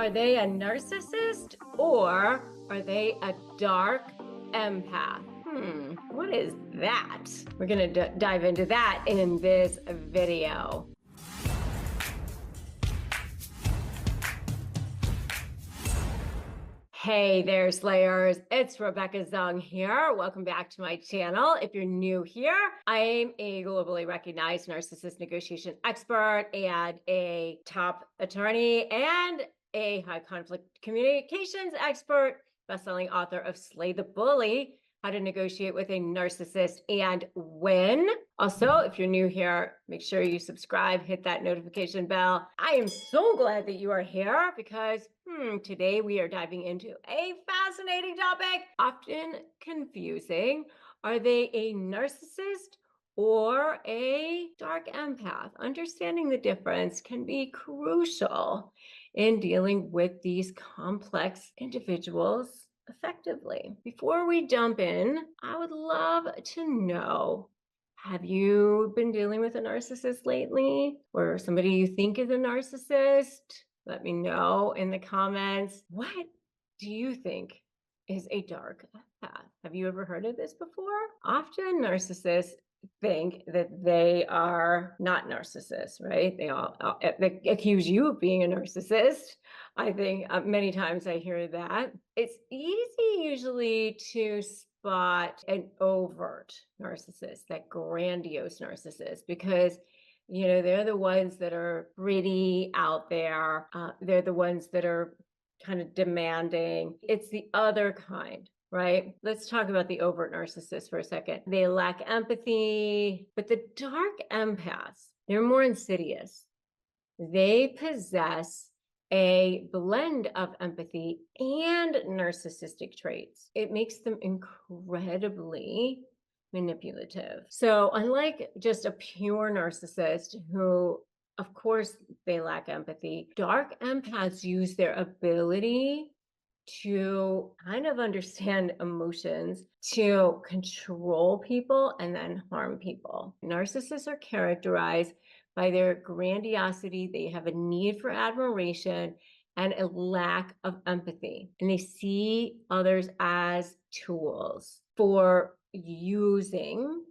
Are they a narcissist or are they a dark empath? What is that? We're going to dive into that in this video. Hey there, Slayers. It's Rebecca Zung here. Welcome back to my channel. If you're new here, I'm a globally recognized narcissist negotiation expert and a top attorney and a high conflict communications expert, best-selling author of Slay the Bully, How to Negotiate with a Narcissist and Win. Also, if you're new here, make sure you subscribe, hit that notification bell. I am so glad that you are here because today we are diving into a fascinating topic, often confusing. Are they a narcissist or a dark empath? Understanding the difference can be crucial in dealing with these complex individuals effectively. Before we jump in, I would love to know, have you been dealing with a narcissist lately, or somebody you think is a narcissist? Let me know in the comments. What do you think is a dark empath? Have you ever heard of this before? Often narcissists think that they are not narcissists, right? They accuse you of being a narcissist. I think many times I hear that. It's easy usually to spot an overt narcissist, that grandiose narcissist, because they're the ones that are pretty out there. They're the ones that are kind of demanding. It's the other kind, right? Let's talk about the overt narcissist for a second. They lack empathy, but the dark empaths, they're more insidious. They possess a blend of empathy and narcissistic traits. It makes them incredibly manipulative. So unlike just a pure narcissist who, of course, they lack empathy, dark empaths use their ability to kind of understand emotions, to control people and then harm people. Narcissists are characterized by their grandiosity. They have a need for admiration and a lack of empathy. And they see others as tools for using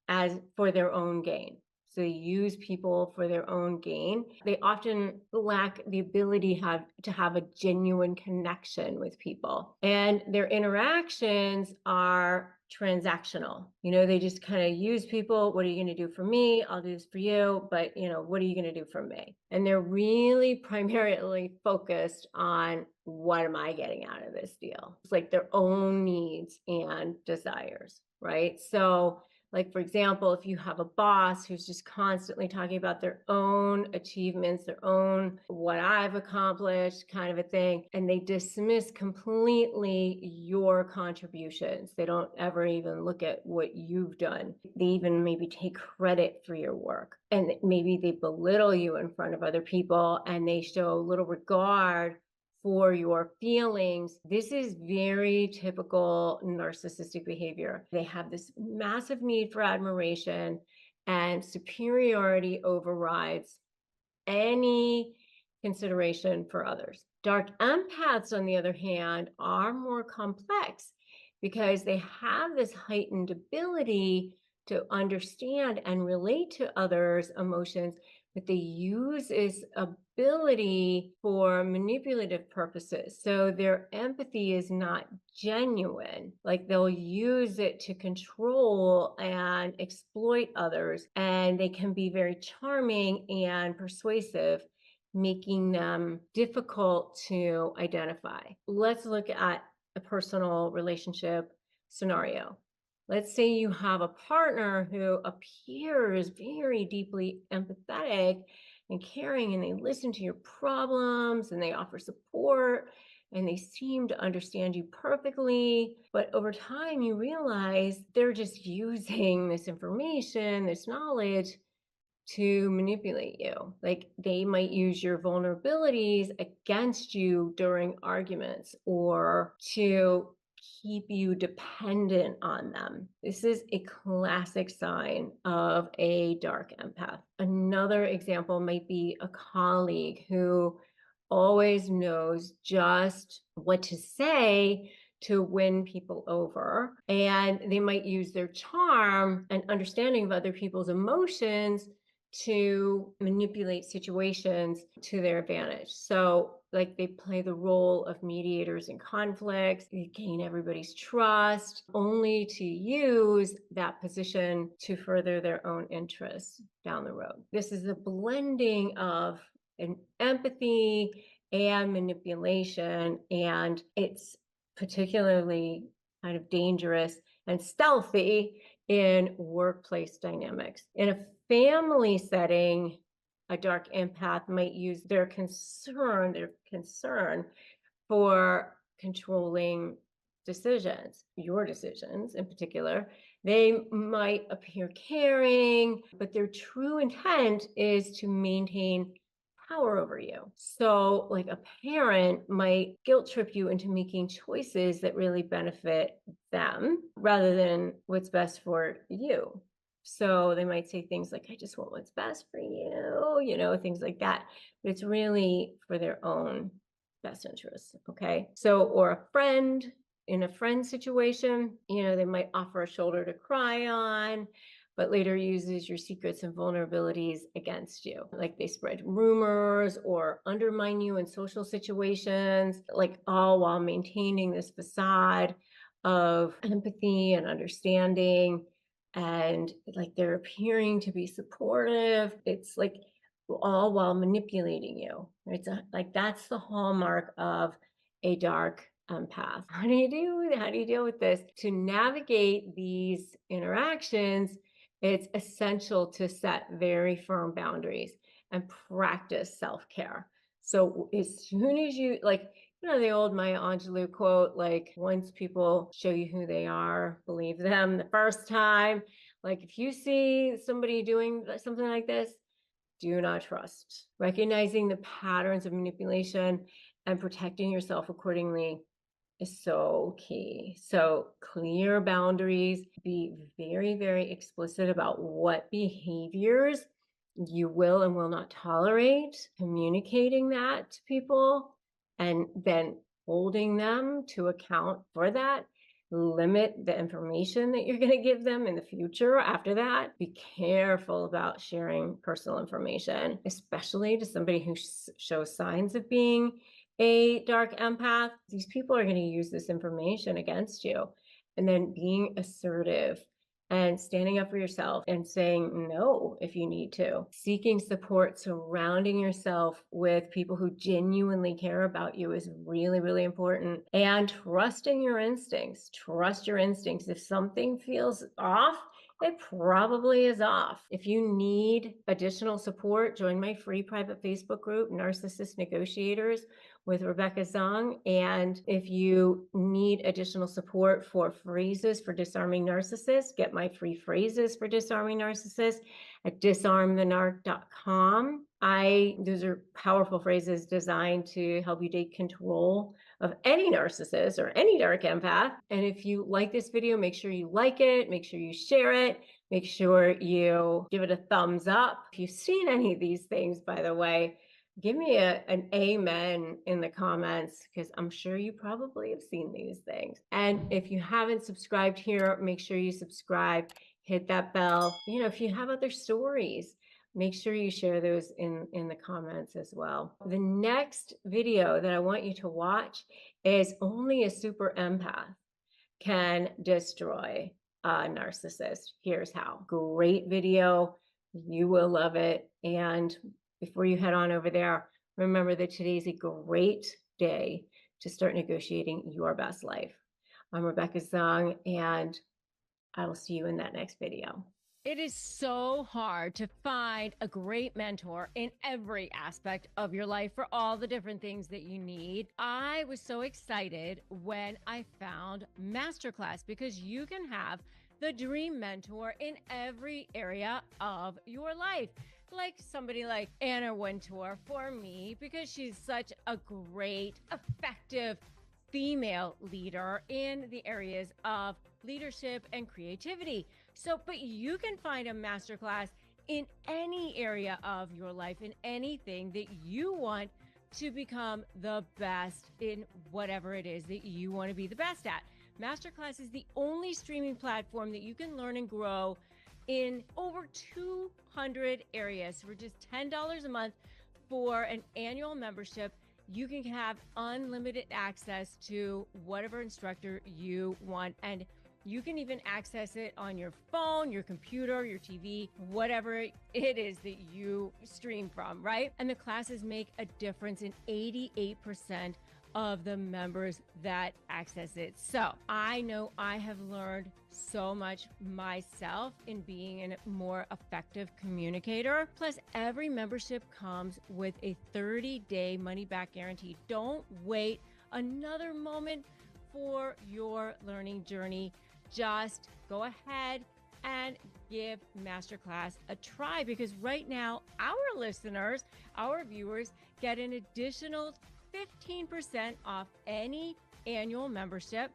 as for their own gain. So they use people for their own gain. They often lack the ability to have a genuine connection with people. And their interactions are transactional. They just kind of use people. What are you going to do for me? I'll do this for you. But, what are you going to do for me? And they're really primarily focused on, what am I getting out of this deal? It's like their own needs and desires, right? So, like, for example, if you have a boss who's just constantly talking about their own achievements, their own what I've accomplished kind of a thing, and they dismiss completely your contributions. They don't ever even look at what you've done. They even maybe take credit for your work. And maybe they belittle you in front of other people and they show little regard for your feelings. This is very typical narcissistic behavior. They have this massive need for admiration, and superiority overrides any consideration for others. Dark empaths, on the other hand, are more complex because they have this heightened ability to understand and relate to others' emotions, but they use this ability for manipulative purposes. So their empathy is not genuine. Like, they'll use it to control and exploit others, and they can be very charming and persuasive, making them difficult to identify. Let's look at a personal relationship scenario. Let's say you have a partner who appears very deeply empathetic and caring, and they listen to your problems and they offer support and they seem to understand you perfectly. But over time, you realize they're just using this information, this knowledge, to manipulate you. Like, they might use your vulnerabilities against you during arguments or to keep you dependent on them. This is a classic sign of a dark empath. Another example might be a colleague who always knows just what to say to win people over. And they might use their charm and understanding of other people's emotions to manipulate situations to their advantage. So, like, they play the role of mediators in conflicts, they gain everybody's trust, only to use that position to further their own interests down the road. This is a blending of an empathy and manipulation, and it's particularly kind of dangerous and stealthy in workplace dynamics. In a family setting, a dark empath might use their concern for controlling decisions, your decisions in particular. They might appear caring, but their true intent is to maintain power over you. So, like, a parent might guilt trip you into making choices that really benefit them rather than what's best for you. So they might say things like, I just want what's best for you, things like that. But it's really for their own best interests. Okay. So, or a friend in a friend situation, they might offer a shoulder to cry on, but later uses your secrets and vulnerabilities against you. Like, they spread rumors or undermine you in social situations, like, all while maintaining this facade of empathy and understanding. And, like, they're appearing to be supportive. It's like all while manipulating you. Right? So, like, that's the hallmark of a dark empath. How do you deal with this? To navigate these interactions, it's essential to set very firm boundaries and practice self-care. So as soon as you, like, the old Maya Angelou quote, like, once people show you who they are, believe them the first time. Like, if you see somebody doing something like this, do not trust. Recognizing the patterns of manipulation and protecting yourself accordingly is so key. So, clear boundaries, be very, very explicit about what behaviors you will and will not tolerate, communicating that to people, and then holding them to account for that. Limit the information that you're going to give them in the future after that. Be careful about sharing personal information, especially to somebody who shows signs of being a dark empath. These people are going to use this information against you. And then being assertive and standing up for yourself and saying no if you need to. Seeking support, surrounding yourself with people who genuinely care about you is really, really important. And trusting your instincts. Trust your instincts. If something feels off, it probably is off. If you need additional support, join my free private Facebook group, Narcissist Negotiators with Rebecca Zung. And if you need additional support for phrases for disarming narcissists, get my free phrases for disarming narcissists at disarmthenarc.com. Those are powerful phrases designed to help you take control of any narcissist or any dark empath. And if you like this video, make sure you like it, make sure you share it, make sure you give it a thumbs up. If you've seen any of these things, by the way, give me an amen in the comments, because I'm sure you probably have seen these things. And if you haven't subscribed here, make sure you subscribe, hit that bell. If you have other stories, make sure you share those in the comments as well. The next video that I want you to watch is only a super empath can destroy a narcissist. Here's how. Great video. You will love it. And before you head on over there, remember that today's a great day to start negotiating your best life. I'm Rebecca Zung, and I will see you in that next video. It is so hard to find a great mentor in every aspect of your life for all the different things that you need. I was so excited when I found Masterclass, because you can have the dream mentor in every area of your life. Like somebody like Anna Wintour for me, because she's such a great, effective female leader in the areas of leadership and creativity. So, but you can find a masterclass in any area of your life, in anything that you want to become the best in whatever it is that you want to be the best at. Masterclass is the only streaming platform that you can learn and grow in over 200 areas for just $10 a month for an annual membership. You can have unlimited access to whatever instructor you want, and you can even access it on your phone, your computer, your TV, whatever it is that you stream from, right? And the classes make a difference in 88% of the members that access it. So I know I have learned so much myself in being a more effective communicator. Plus, every membership comes with a 30-day money-back guarantee. Don't wait another moment for your learning journey. Just go ahead and give Masterclass a try, because right now our listeners, our viewers, get an additional 15% off any annual membership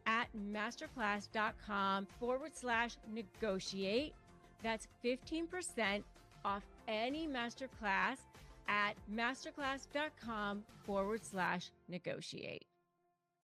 at masterclass.com/negotiate. That's 15% off any masterclass at masterclass.com/negotiate.